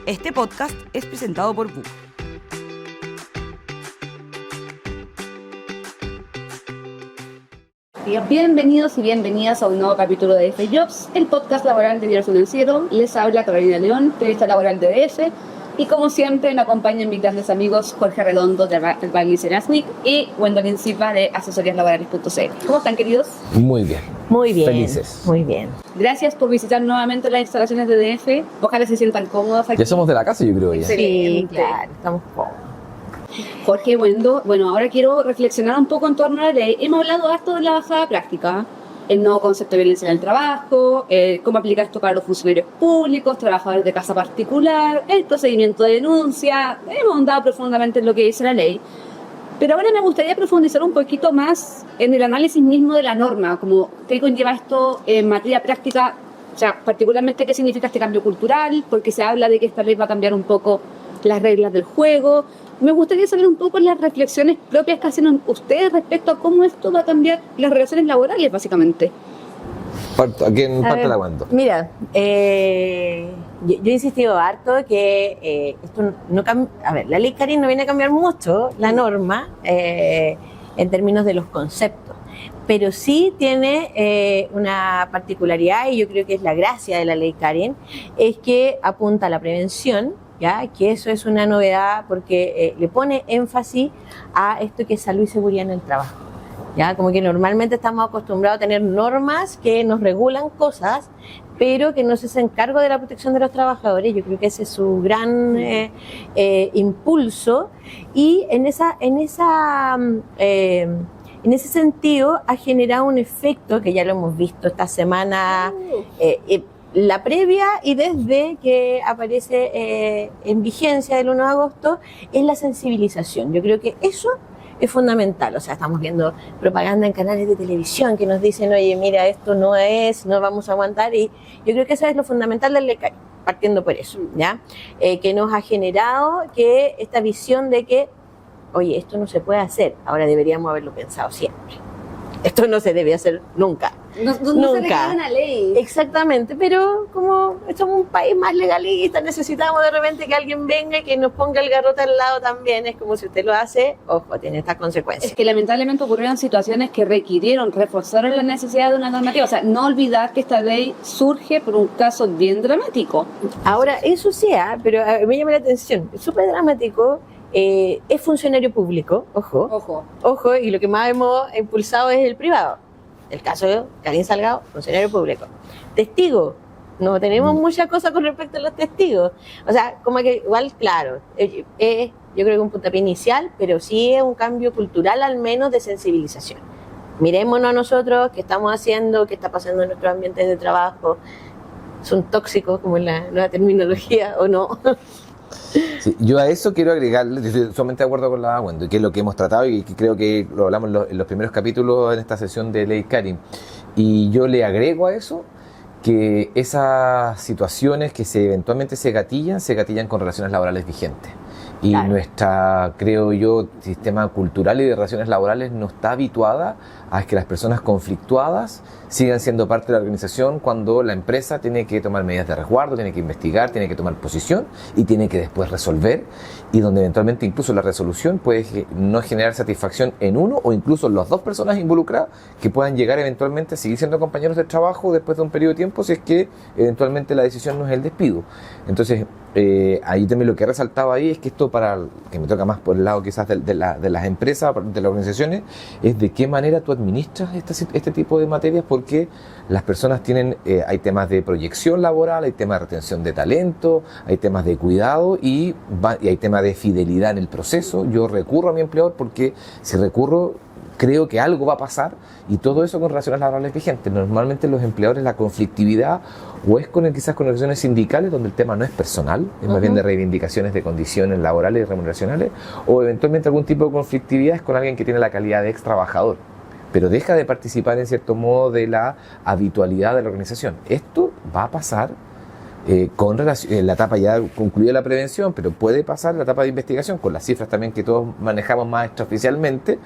Este podcast es presentado por VU. Bienvenidos y bienvenidas a un nuevo capítulo de DF Jobs, el podcast laboral de Diario Financiero. Les habla Carolina León, periodista laboral de DF. Y como siempre me acompañan mis grandes amigos Jorge Redondo de Barniz Erasmic y Gwendolyn Silva de asesoríaslaborales.cl. ¿Cómo están, queridos? Muy bien. Muy bien. Felices. Muy bien. Gracias por visitar nuevamente las instalaciones de DF. Ojalá se sientan cómodos aquí. Ya somos de la casa, yo creo ya. Sí, claro, estamos cómodos. Jorge, bueno, ahora quiero reflexionar un poco en torno a la ley. Hemos hablado harto de la bajada práctica, el nuevo concepto de violencia en el trabajo, cómo aplicar esto para los funcionarios públicos, trabajadores de casa particular, el procedimiento de denuncia. Hemos ahondado profundamente en lo que dice la ley. Pero ahora me gustaría profundizar un poquito más en el análisis mismo de la norma, como qué conlleva esto en materia práctica, o sea, particularmente qué significa este cambio cultural, porque se habla de que esta ley va a cambiar un poco las reglas del juego. Me gustaría saber un poco las reflexiones propias que hacen ustedes respecto a cómo esto va a cambiar las relaciones laborales, básicamente. ¿A quién parte la cuento? Mira, yo he insistido harto que esto no cambia. A ver, la ley Karin no viene a cambiar mucho la norma en términos de los conceptos, pero sí tiene una particularidad, y yo creo que es la gracia de la ley Karin, es que apunta a la prevención. ¿Ya? Que eso es una novedad porque le pone énfasis a esto que es salud y seguridad en el trabajo. ¿Ya? Como que normalmente estamos acostumbrados a tener normas que nos regulan cosas, pero que no se hacen cargo de la protección de los trabajadores. Yo creo que ese es su gran impulso, y en ese sentido ha generado un efecto que ya lo hemos visto esta semana, la previa y desde que aparece en vigencia el 1 de agosto, es la sensibilización. Yo creo que eso es fundamental. O sea, estamos viendo propaganda en canales de televisión que nos dicen, oye, mira, esto no vamos a aguantar, y yo creo que eso es lo fundamental del LECAI, partiendo por eso, ¿ya? Que nos ha generado que esta visión de que, oye, esto no se puede hacer, ahora deberíamos haberlo pensado siempre. Esto no se debe hacer nunca. No se requiere una ley. Exactamente, pero como somos un país más legalista, necesitamos de repente que alguien venga y que nos ponga el garrote al lado también. Es como si usted lo hace, ojo, tiene estas consecuencias. Es que lamentablemente ocurrieron situaciones que reforzaron la necesidad de una normativa. O sea, no olvidar que esta ley surge por un caso bien dramático. Ahora, eso sí, pero me llama la atención, es súper dramático. Es funcionario público, ojo, y lo que más hemos impulsado es el privado. El caso de Karin Salgado, funcionario público. Testigo, no tenemos mucha cosa con respecto a los testigos. O sea, como que igual, claro, yo creo que es un puntapié inicial, pero sí es un cambio cultural, al menos de sensibilización. Mirémonos a nosotros, qué estamos haciendo, qué está pasando en nuestros ambientes de trabajo. ¿Son tóxicos, como en la nueva terminología, o no? Sí, yo a eso quiero agregarle, estoy totalmente de acuerdo con la Wendo, que es lo que hemos tratado y que creo que lo hablamos en los primeros capítulos en esta sesión de Ley Karin. Y yo le agrego a eso que esas situaciones que eventualmente se gatillan con relaciones laborales vigentes. Y claro, nuestra, creo yo, sistema cultural y de relaciones laborales no está habituada a que las personas conflictuadas sigan siendo parte de la organización cuando la empresa tiene que tomar medidas de resguardo, tiene que investigar, tiene que tomar posición y tiene que después resolver, y donde eventualmente incluso la resolución puede no generar satisfacción en uno o incluso las dos personas involucradas, que puedan llegar eventualmente a seguir siendo compañeros de trabajo después de un periodo de tiempo, si es que eventualmente la decisión no es el despido. Entonces, ahí también lo que he resaltado ahí es que esto, que me toca más por el lado quizás de las empresas, de las organizaciones, es de qué manera tú administras este tipo de materias, porque las personas hay temas de proyección laboral, hay temas de retención de talento, hay temas de cuidado y hay temas de fidelidad en el proceso. Yo recurro a mi empleador porque si recurro, creo que algo va a pasar, y todo eso con relaciones laborales vigentes. Normalmente los empleadores, la conflictividad o es quizás con organizaciones sindicales donde el tema no es personal, es más bien de reivindicaciones de condiciones laborales y remuneracionales, o eventualmente algún tipo de conflictividad es con alguien que tiene la calidad de ex trabajador, pero deja de participar en cierto modo de la habitualidad de la organización. Esto va a pasar en la etapa ya concluida la prevención, pero puede pasar la etapa de investigación, con las cifras también que todos manejamos más extraoficialmente,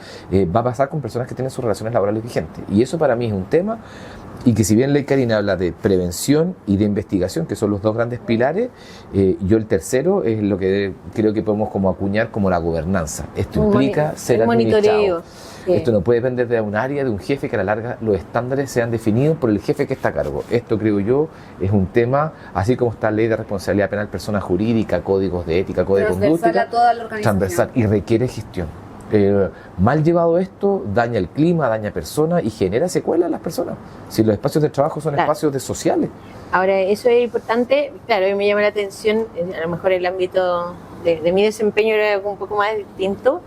va a pasar con personas que tienen sus relaciones laborales vigentes. Y eso para mí es un tema, y que si bien Ley Karina habla de prevención y de investigación, que son los dos grandes pilares, yo el tercero es lo que creo que podemos como acuñar como la gobernanza. Esto implica ser administrado. Sí. Esto no puede depender de un área, de un jefe, que a la larga los estándares sean definidos por el jefe que está a cargo. Esto, creo yo, es un tema, así como está la ley de responsabilidad penal, persona jurídica, códigos de ética, códigos de conducta, a toda la organización. transversal, y requiere gestión. Mal llevado esto daña el clima, daña personas y genera secuelas a las personas. Si los espacios de trabajo son espacios de sociales. Ahora, eso es importante, claro, y me llama la atención, a lo mejor el ámbito de mi desempeño era un poco más distinto,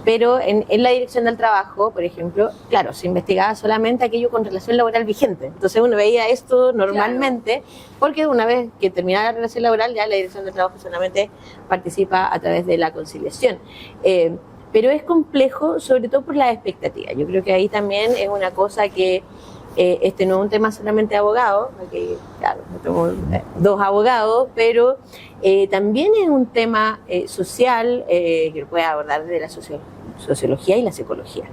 pero en la dirección del trabajo, por ejemplo, claro, se investigaba solamente aquello con relación laboral vigente. Entonces uno veía esto normalmente, porque una vez que terminaba la relación laboral, ya la dirección del trabajo solamente participa a través de la conciliación. Pero es complejo, sobre todo por las expectativas. Yo creo que ahí también es una cosa que este no es un tema solamente de abogados, porque claro, tengo dos abogados, pero también es un tema social que lo puede abordar desde la sociología y la psicología.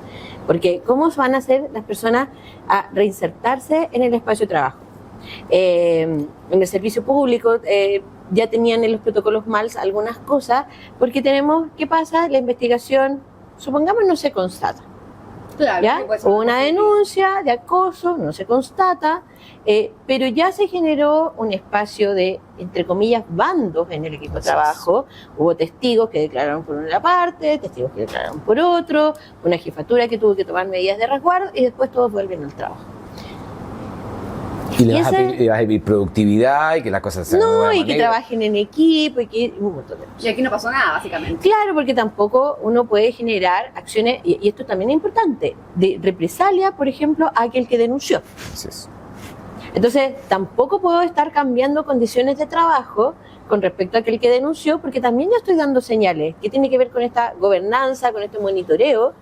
Porque ¿cómo van a hacer las personas a reinsertarse en el espacio de trabajo? En el servicio público ya tenían en los protocolos MALS algunas cosas, porque tenemos, ¿qué pasa? La investigación, supongamos, no se constata. Claro, ¿Ya? Hubo una denuncia de acoso, no se constata, pero ya se generó un espacio de, entre comillas, bandos en el equipo de trabajo. Hubo testigos que declararon por una parte, testigos que declararon por otro, una jefatura que tuvo que tomar medidas de resguardo y después todos vuelven al trabajo. Y le vas a pedir productividad y que las cosas sean de No, buena y que manera. trabajen en equipo y que un montón de cosas. Y aquí no pasó nada, básicamente. Claro, porque tampoco uno puede generar acciones, y esto también es importante, de represalia, por ejemplo, a aquel que denunció. Así es. Entonces, tampoco puedo estar cambiando condiciones de trabajo con respecto a aquel que denunció, porque también ya estoy dando señales que tiene que ver con esta gobernanza, con este monitoreo,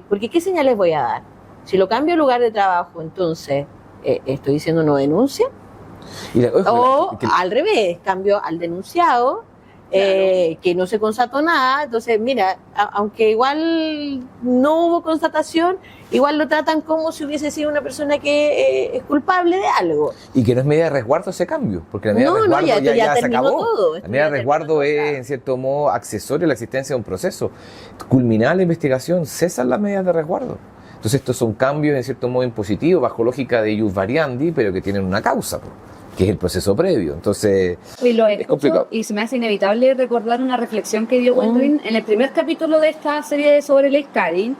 porque ¿qué señales voy a dar? Si lo cambio de lugar de trabajo, entonces, estoy diciendo no denuncia, o al revés, cambio al denunciado, que no se constató nada. Entonces, mira, aunque igual no hubo constatación, igual lo tratan como si hubiese sido una persona que es culpable de algo. Y que no es medida de resguardo ese cambio, porque la medida de resguardo ya se acabó. Todo. La medida de resguardo es, en cierto modo, accesorio a la existencia de un proceso. Culminada la investigación, cesan las medidas de resguardo. Entonces estos son cambios, en cierto modo, impositivos, bajo lógica de ius variandi, pero que tienen una causa, que es el proceso previo. Entonces, Y lo es complicado. y se me hace inevitable recordar una reflexión que dio Weldon en el primer capítulo de esta serie sobre Ley Karin,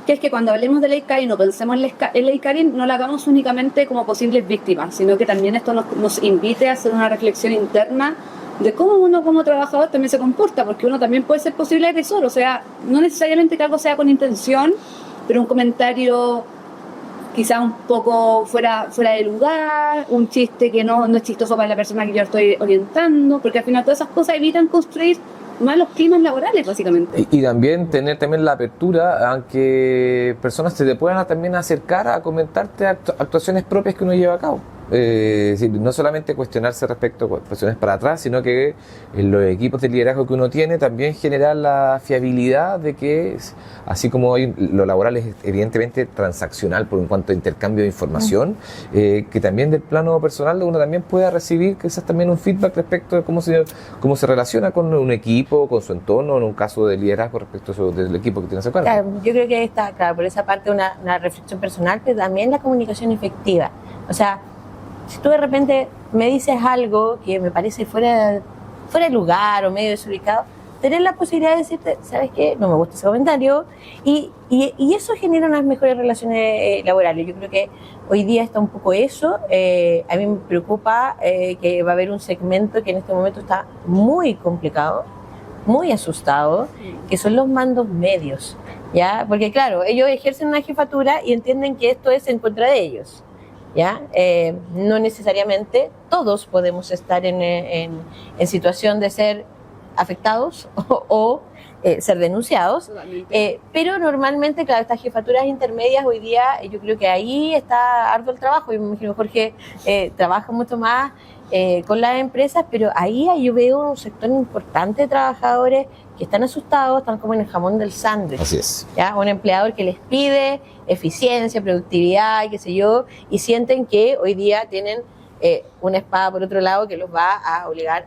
que es que cuando hablemos de Ley Karin o pensemos en Ley Karin, no la hagamos únicamente como posibles víctimas, sino que también esto nos invite a hacer una reflexión interna de cómo uno como trabajador también se comporta, porque uno también puede ser posible agresor. O sea, no necesariamente que algo sea con intención, pero un comentario quizá un poco fuera de lugar, un chiste que no es chistoso para la persona que yo estoy orientando, porque al final todas esas cosas evitan construir malos climas laborales, básicamente. Y también tener también la apertura a que personas se te puedan también acercar a comentarte actuaciones propias que uno lleva a cabo. Es decir, no solamente cuestionarse respecto a cuestiones para atrás, sino que en los equipos de liderazgo que uno tiene también generar la fiabilidad de que, así como hoy lo laboral es evidentemente transaccional por en cuanto a intercambio de información, que también del plano personal uno también pueda recibir quizás también un feedback respecto de cómo se relaciona con un equipo, con su entorno, en un caso de liderazgo respecto del equipo que tiene a su cargo. Claro, yo creo que está, claro, por esa parte una reflexión personal, pero también la comunicación efectiva. O sea, si tú de repente me dices algo que me parece fuera de lugar o medio desubicado, tener la posibilidad de decirte, ¿sabes qué? No me gusta ese comentario. Y eso genera unas mejores relaciones laborales. Yo creo que hoy día está un poco eso. A mí me preocupa que va a haber un segmento que en este momento está muy complicado, muy asustado, que son los mandos medios, ¿ya? Porque claro, ellos ejercen una jefatura y entienden que esto es en contra de ellos, ¿ya? No necesariamente todos podemos estar en situación de ser afectados o ser denunciados, pero normalmente, claro, estas jefaturas intermedias hoy día, yo creo que ahí está arduo el trabajo. Yo me imagino Jorge trabaja mucho más con las empresas, pero ahí yo veo un sector importante de trabajadores que están asustados, están como en el jamón del sándwich. Así es. ¿Ya? Un empleador que les pide eficiencia, productividad, qué sé yo, y sienten que hoy día tienen una espada por otro lado que los va a obligar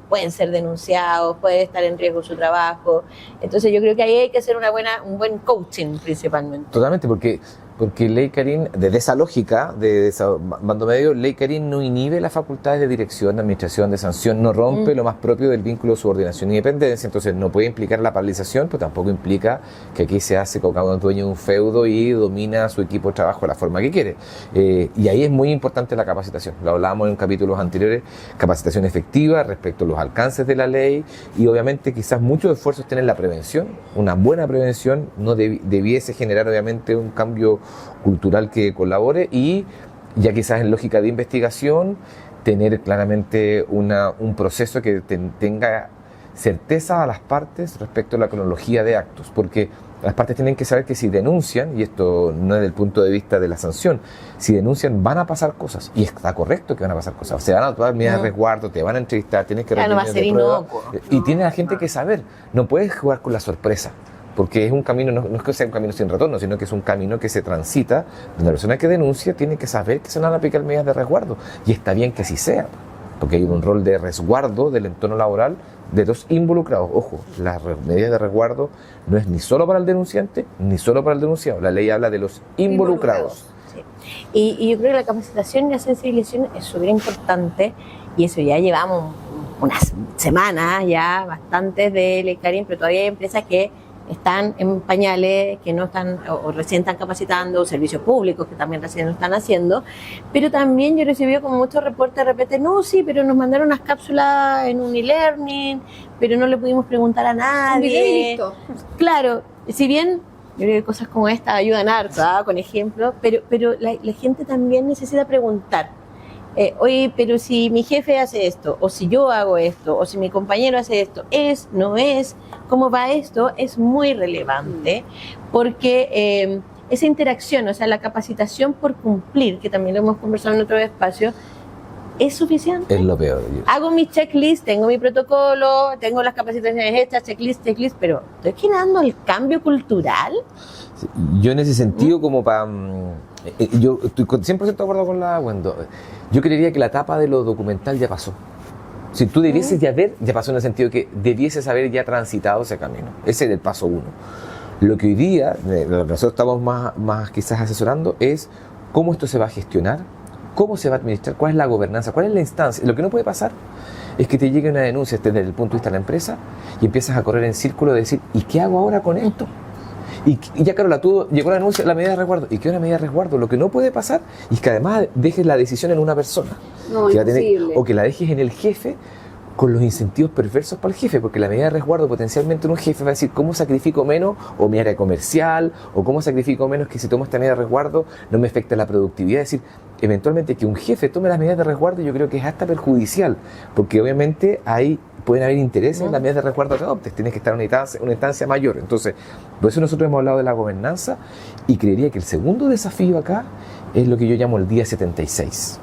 pueden ser denunciados, puede estar en riesgo su trabajo. Entonces yo creo que ahí hay que hacer un buen coaching principalmente. Totalmente, porque Ley Karin, desde esa lógica de ese mando medio, Ley Karin no inhibe las facultades de dirección, de administración, de sanción, no rompe lo más propio del vínculo de subordinación y dependencia, entonces no puede implicar la paralización, pero tampoco implica que aquí se hace como cada dueño de un feudo y domina a su equipo de trabajo de la forma que quiere. Y ahí es muy importante la capacitación, lo hablábamos en capítulos anteriores, capacitación efectiva respecto a los alcances de la ley y obviamente quizás muchos esfuerzos tienen la prevención, una buena prevención no debiese generar obviamente un cambio cultural que colabore y ya quizás en lógica de investigación tener claramente un proceso que tenga certeza a las partes respecto a la cronología de actos, porque las partes tienen que saber que si denuncian, y esto no es desde el punto de vista de la sanción, si denuncian van a pasar cosas, y está correcto que van a pasar cosas, se van a tomar medidas de resguardo, te van a entrevistar, tienes que no va a ser inocuo. Y tiene la gente que saber, no puedes jugar con la sorpresa, porque es un camino, no es que sea un camino sin retorno, sino que es un camino que se transita, donde la persona que denuncia tiene que saber que se van a aplicar medidas de resguardo, y está bien que así sea, porque hay un rol de resguardo del entorno laboral de los involucrados. Ojo, las medidas de resguardo no es ni solo para el denunciante, ni solo para el denunciado, la ley habla de los involucrados. Sí. Y yo creo que la capacitación y la sensibilización es súper importante, y eso ya llevamos unas semanas ya bastantes de Ley Karin, pero todavía hay empresas que están en pañales, que no están o recién están capacitando, servicios públicos que también recién lo están haciendo, pero también yo recibí como muchos reportes de repente, no, sí, pero nos mandaron unas cápsulas en un e-learning, pero no le pudimos preguntar a nadie. Un video y listo. Claro, si bien yo creo que cosas como esta ayudan harto, con ejemplos, pero la gente también necesita preguntar. Oye, pero si mi jefe hace esto, o si yo hago esto, o si mi compañero hace esto, no es, ¿cómo va esto? Es muy relevante porque esa interacción, o sea, la capacitación por cumplir, que también lo hemos conversado en otro espacio, ¿es suficiente? Es lo peor. Hago mi checklist, tengo mi protocolo, tengo las capacitaciones estas, checklist, pero ¿estoy generando el cambio cultural? Yo en ese sentido, como para... yo estoy 100% de acuerdo con la Wendo. Yo creería que la etapa de lo documental ya pasó. Si tú debieses ya pasó en el sentido que debieses haber ya transitado ese camino. Ese es el paso 1. Lo que hoy día, lo que nosotros estamos más quizás asesorando es cómo esto se va a gestionar, cómo se va a administrar, cuál es la gobernanza, cuál es la instancia. Lo que no puede pasar es que te llegue una denuncia desde el punto de vista de la empresa y empiezas a correr en círculo de decir, ¿y qué hago ahora con esto? Y ya, Carola, tú llegó la denuncia, la medida de resguardo. ¿Y qué es una medida de resguardo? Lo que no puede pasar es que además dejes la decisión en una persona. No, que imposible. O que la dejes en el jefe con los incentivos perversos para el jefe, porque la medida de resguardo potencialmente un jefe va a decir ¿cómo sacrifico menos o mi área comercial? O ¿cómo sacrifico menos que si tomo esta medida de resguardo no me afecta la productividad? Es decir, eventualmente que un jefe tome las medidas de resguardo yo creo que es hasta perjudicial, porque obviamente pueden haber intereses en las medidas de resguardo que adoptes, tienes que estar en una instancia mayor. Entonces, por eso nosotros hemos hablado de la gobernanza y creería que el segundo desafío acá es lo que yo llamo el día 76.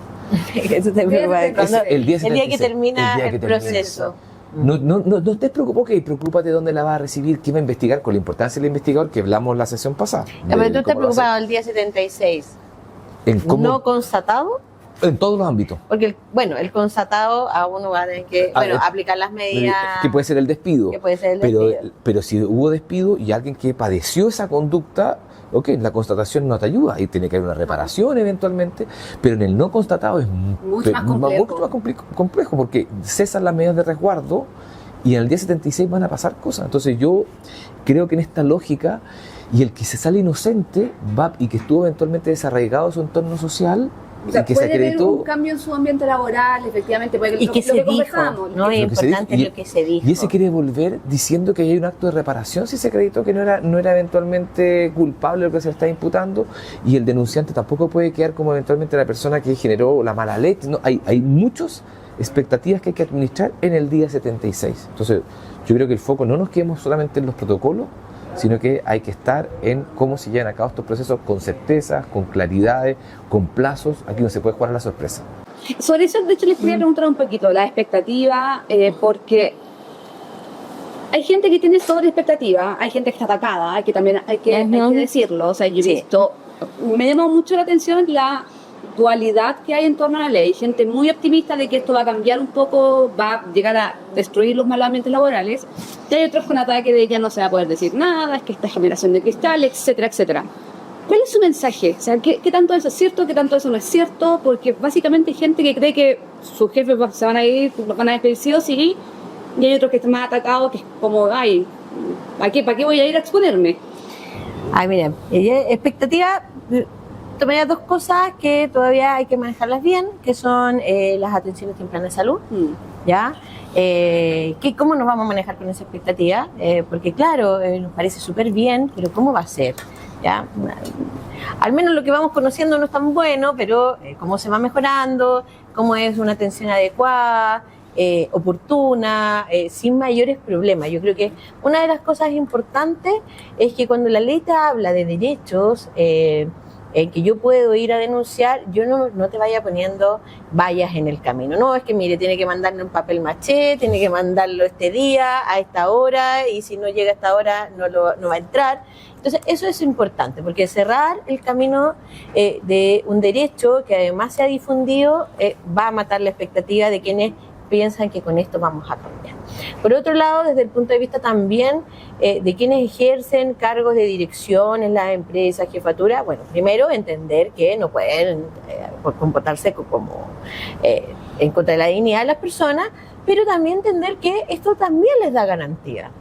Eso te preocupa. El día que termina el proceso. No estés preocupado, preocúpate dónde la vas a recibir, qué va a investigar, con la importancia del investigador que hablamos la sesión pasada. Pero tú estás preocupado el día 76. ¿En cómo? ¿No constatado? En todos los ámbitos. Porque, el constatado a uno va a tener que aplicar las medidas. Que puede ser el despido. Pero si hubo despido y alguien que padeció esa conducta, la constatación no te ayuda y tiene que haber una reparación eventualmente, pero en el no constatado es mucho más complejo porque cesan las medidas de resguardo y en el día 76 van a pasar cosas. Entonces yo creo que en esta lógica, y el que se sale inocente y que estuvo eventualmente desarraigado de su entorno social, o sea, que puede se acreditó, haber un cambio en su ambiente laboral, efectivamente, porque y que se dijo, ¿no? Es importante lo que se dijo. Y ese quiere volver diciendo que hay un acto de reparación si se acreditó que no era eventualmente culpable lo que se le está imputando, y el denunciante tampoco puede quedar como eventualmente la persona que generó la mala leche. No, hay muchas expectativas que hay que administrar en el día 76. Entonces, yo creo que el foco no nos quedemos solamente en los protocolos, sino que hay que estar en cómo se llevan a cabo estos procesos con certezas, con claridades, con plazos. Aquí no se puede jugar a la sorpresa. Sobre eso, de hecho, les quería preguntar un poquito la expectativa, porque hay gente que tiene sobre expectativa, hay gente que está atacada, hay que decirlo. O sea, yo he visto, me llamó mucho la atención la dualidad que hay en torno a la ley. Gente muy optimista de que esto va a cambiar un poco, va a llegar a destruir los malos ambientes laborales. Y hay otros con ataque de ya no se va a poder decir nada, es que esta generación de cristal, etcétera, etcétera. ¿Cuál es su mensaje? O sea, ¿qué tanto eso es cierto? ¿Qué tanto eso no es cierto? Porque básicamente hay gente que cree que sus jefes se van a ir, van a despedir sí o sí, y hay otros que están más atacados, que es como, ay, ¿para qué voy a ir a exponerme? Ay, miren, expectativa, tomaría dos cosas que todavía hay que manejarlas bien, que son las atenciones tempranas de salud, ¿ya? ¿Cómo nos vamos a manejar con esa expectativa? Porque claro, nos parece súper bien, pero ¿cómo va a ser? ¿Ya? Al menos lo que vamos conociendo no es tan bueno, pero cómo se va mejorando, cómo es una atención adecuada, oportuna, sin mayores problemas. Yo creo que una de las cosas importantes es que cuando la ley te habla de derechos en que yo puedo ir a denunciar, yo no te vaya poniendo vallas en el camino. No, es que mire, tiene que mandarle un papel maché, tiene que mandarlo este día, a esta hora, y si no llega a esta hora no va a entrar. Entonces, eso es importante, porque cerrar el camino de un derecho que además se ha difundido va a matar la expectativa de quienes piensan que con esto vamos a cambiar. Por otro lado, desde el punto de vista también de quienes ejercen cargos de dirección en las empresas, jefatura, bueno, primero entender que no pueden comportarse como en contra de la dignidad de las personas, pero también entender que esto también les da garantía.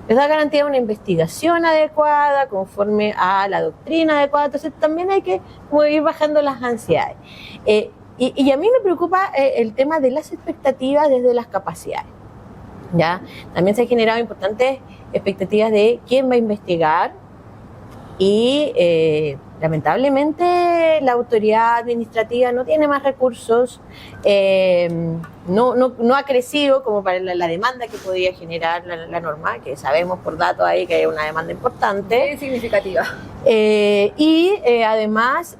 Les da garantía de una investigación adecuada, conforme a la doctrina adecuada. Entonces también hay que ir bajando las ansiedades. Y a mí me preocupa el tema de las expectativas desde las capacidades. ¿Ya? También se han generado importantes expectativas de quién va a investigar y lamentablemente la autoridad administrativa no tiene más recursos, no ha crecido como para la demanda que podría generar la norma, que sabemos por datos ahí que hay una demanda importante. Es significativa. Además,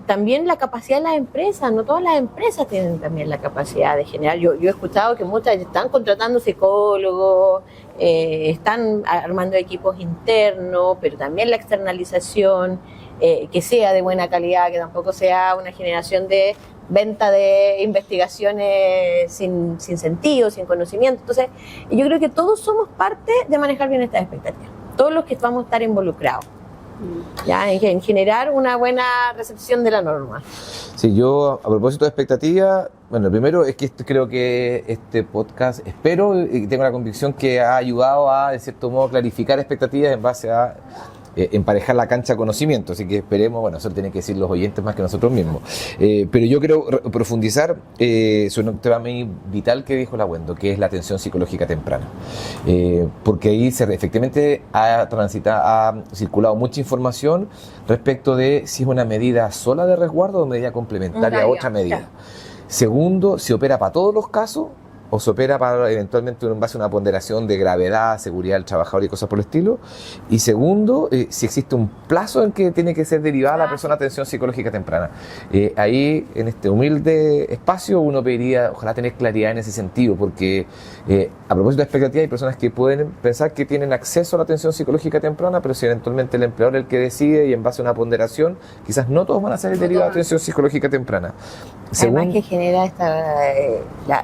también la capacidad de las empresas, no todas las empresas tienen también la capacidad de generar. Yo he escuchado que muchas están contratando psicólogos, están armando equipos internos, pero también la externalización, que sea de buena calidad, que tampoco sea una generación de venta de investigaciones sin sentido, sin conocimiento. Entonces, yo creo que todos somos parte de manejar bien estas expectativas, todos los que vamos a estar involucrados. Ya, en generar una buena recepción de la norma. Sí, yo a propósito de expectativa, bueno, lo primero es que creo que este podcast, espero y tengo la convicción que ha ayudado a, de cierto modo, clarificar expectativas en base a emparejar la cancha de conocimiento, así que esperemos, bueno, eso tienen que decir los oyentes más que nosotros mismos, pero yo quiero profundizar sobre un tema muy vital que dijo la Wendo, que es la atención psicológica temprana, porque ahí efectivamente ha circulado mucha información respecto de si es una medida sola de resguardo o medida complementaria a otra medida. Segundo, si opera para todos los casos o se opera para eventualmente en base a una ponderación de gravedad, seguridad del trabajador y cosas por el estilo. Y segundo, si existe un plazo en que tiene que ser derivada la persona a atención psicológica temprana. Ahí, en este humilde espacio, uno pediría, ojalá tener claridad en ese sentido, porque a propósito de expectativa, hay personas que pueden pensar que tienen acceso a la atención psicológica temprana, pero si eventualmente el empleador es el que decide y en base a una ponderación, quizás no todos van a ser derivados de atención psicológica temprana. Además que genera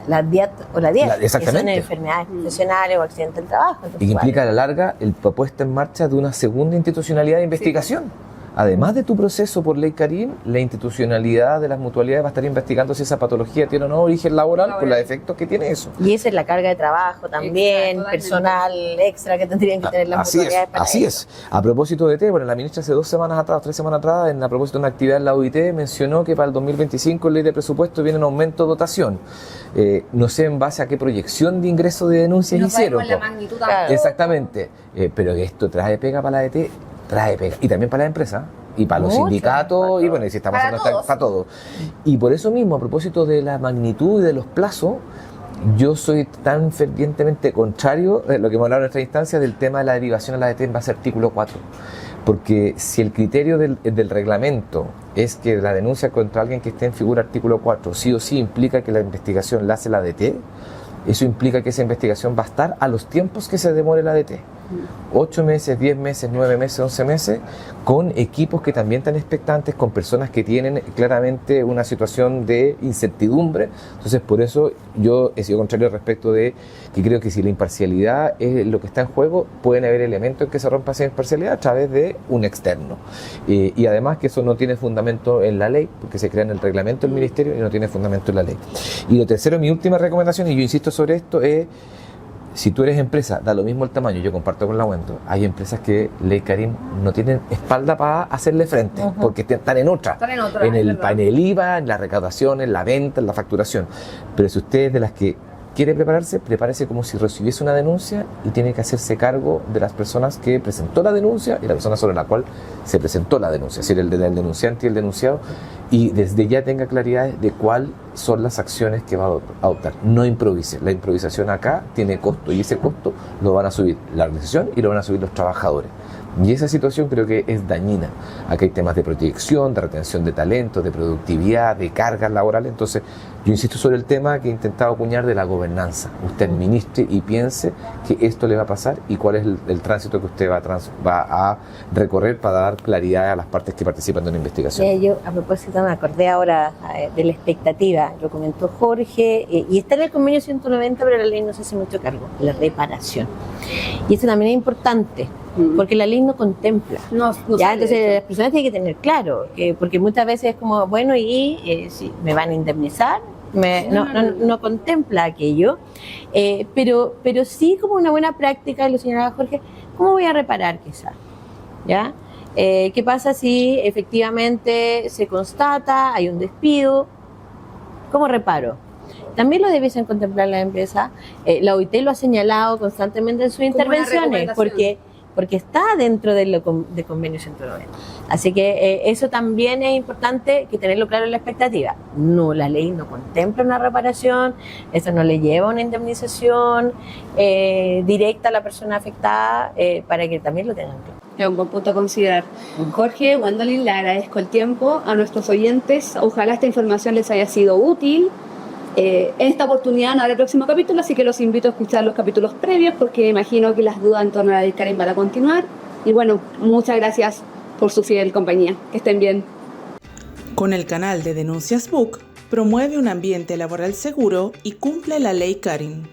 la DIAT o la DIET, que son enfermedades profesionales o accidentes del trabajo. Y que implica a la larga el puesta en marcha de una segunda institucionalidad de investigación. Sí. Además de tu proceso por ley Karim, la institucionalidad de las mutualidades va a estar investigando si esa patología tiene o no origen laboral con los efectos que tiene eso. Y esa es la carga de trabajo también, personal extra que tendrían que tener las mutualidades para Así es. A propósito de bueno, la ministra hace 3 semanas atrás, a propósito de una actividad en la OIT, mencionó que para el 2025 en ley de presupuesto viene un aumento de dotación. No sé en base a qué proyección de ingreso de denuncias hicieron. La magnitud Exactamente. Pero esto trae pega para la ADT, trae pega. Y también para la empresa, y para los sindicatos, y bueno, y si estamos haciendo para todo. Y por eso mismo, a propósito de la magnitud y de los plazos, yo soy tan fervientemente contrario, lo que hemos hablado en nuestra instancia, del tema de la derivación a la ADT en base al artículo 4. Porque si el criterio del reglamento es que la denuncia contra alguien que esté en figura artículo 4 sí o sí implica que la investigación la hace la ADT, eso implica que esa investigación va a estar a los tiempos que se demore la ADT. 8 meses, 10 meses, 9 meses, 11 meses, con equipos que también están expectantes, con personas que tienen claramente una situación de incertidumbre. Entonces, por eso yo he sido contrario respecto de que creo que si la imparcialidad es lo que está en juego, pueden haber elementos en que se rompa esa imparcialidad a través de un externo. Y además que eso no tiene fundamento en la ley, porque se crea en el reglamento del ministerio y no tiene fundamento en la ley. Y lo tercero, mi última recomendación, y yo insisto sobre esto, es: si tú eres empresa, da lo mismo el tamaño, yo comparto con la Wendo, hay empresas que, Ley Karin, no tienen espalda para hacerle frente, porque están en otra, en el IVA, en la recaudación, en la venta, en la facturación. Pero si usted es de las que quiere prepararse, prepárese como si recibiese una denuncia y tiene que hacerse cargo de las personas que presentó la denuncia y la persona sobre la cual se presentó la denuncia, es decir, el denunciante y el denunciado, y desde ya tenga claridad de cuáles son las acciones que va a adoptar. No improvise, la improvisación acá tiene costo y ese costo lo van a subir la organización y lo van a subir los trabajadores. Y esa situación creo que es dañina. Aquí hay temas de proyección, de retención de talentos, de productividad, de cargas laborales. Entonces, yo insisto sobre el tema que he intentado acuñar de la gobernanza. Usted administre y piense que esto le va a pasar y cuál es el tránsito que usted va a recorrer para dar claridad a las partes que participan de una investigación. Yo, a propósito, me acordé ahora de la expectativa. Lo comentó Jorge, y está en el convenio 190, pero la ley no se hace mucho cargo, la reparación. Y esto también es importante, porque la ley no contempla. No ¿ya? Entonces las personas tienen que tener claro, porque muchas veces es como, bueno, y si me van a indemnizar, no contempla aquello, pero sí como una buena práctica, y lo señalaba Jorge, ¿cómo voy a reparar quizás? ¿Ya? ¿Qué pasa si efectivamente se constata, hay un despido? ¿Cómo reparo? También lo debiesen contemplar las empresas. La OIT lo ha señalado constantemente en sus intervenciones, porque está dentro del convenio 190. Así que eso también es importante que tenerlo claro en la expectativa. No, la ley no contempla una reparación, eso no le lleva a una indemnización directa a la persona afectada, para que también lo tengan claro. Es un buen punto a considerar. Jorge, Gwendolyn, le agradezco el tiempo a nuestros oyentes. Ojalá esta información les haya sido útil. En esta oportunidad no habrá el próximo capítulo, así que los invito a escuchar los capítulos previos, porque imagino que las dudas en torno a la Ley Karin van a continuar. Y bueno, muchas gracias por su fiel compañía. Que estén bien. Con el canal de Denuncias Book, promueve un ambiente laboral seguro y cumple la Ley Karin.